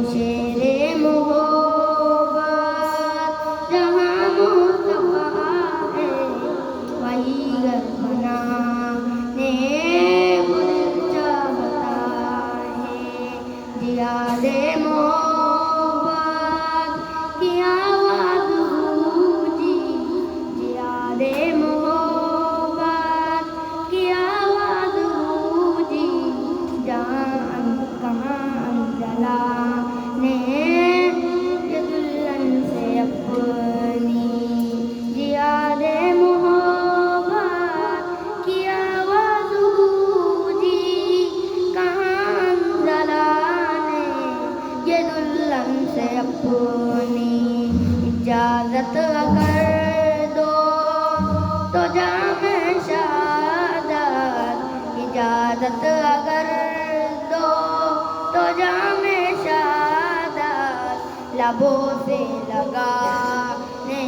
شیر محبت جہاں مصطفیٰ ہے وہی گھر بنانے دل چاہتا ہے یاد محبت کی آواز گونجی یاد محبت کی آواز گونجی جان کہاں جلا نے یہ دلہن سے اپنی یاد محبت کی آواز گونجی کہاں جلا نے یہ دلہن سے اپنی اجازت اگر دو تو جام شہادت اجازت اگر دو تو جام شہادت لبوں سے لگانے